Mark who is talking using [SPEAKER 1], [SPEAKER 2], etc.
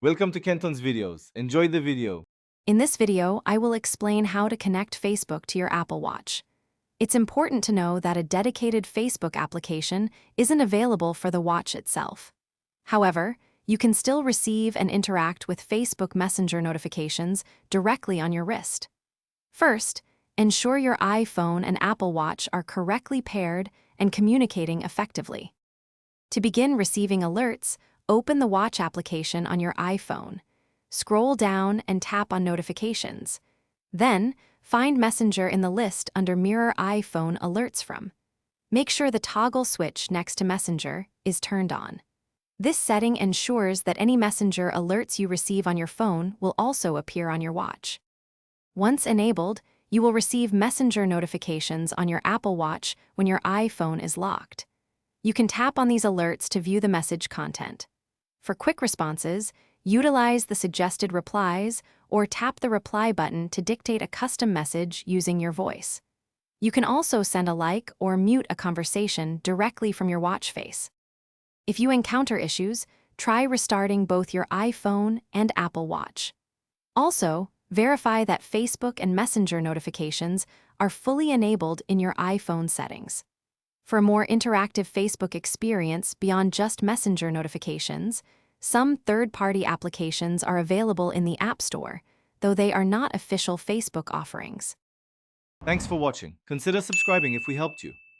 [SPEAKER 1] Welcome to Kenton's videos. Enjoy the video.
[SPEAKER 2] In this video, I will explain how to connect Facebook to your Apple Watch. It's important to know that a dedicated Facebook application isn't available for the watch itself. However, you can still receive and interact with Facebook Messenger notifications directly on your wrist. First, ensure your iPhone and Apple Watch are correctly paired and communicating effectively. To begin receiving alerts, open the Watch application on your iPhone. Scroll down and tap on Notifications. Then, find Messenger in the list under Mirror iPhone Alerts from. Make sure the toggle switch next to Messenger is turned on. This setting ensures that any Messenger alerts you receive on your phone will also appear on your watch. Once enabled, you will receive Messenger notifications on your Apple Watch when your iPhone is locked. You can tap on these alerts to view the message content. For quick responses, utilize the suggested replies or tap the reply button to dictate a custom message using your voice. You can also send a like or mute a conversation directly from your watch face. If you encounter issues, try restarting both your iPhone and Apple Watch. Also, verify that Facebook and Messenger notifications are fully enabled in your iPhone settings. For a more interactive Facebook experience beyond just Messenger notifications, some third-party applications are available in the App Store, though they are not official Facebook offerings.
[SPEAKER 1] Thanks for watching. Consider subscribing if we helped you.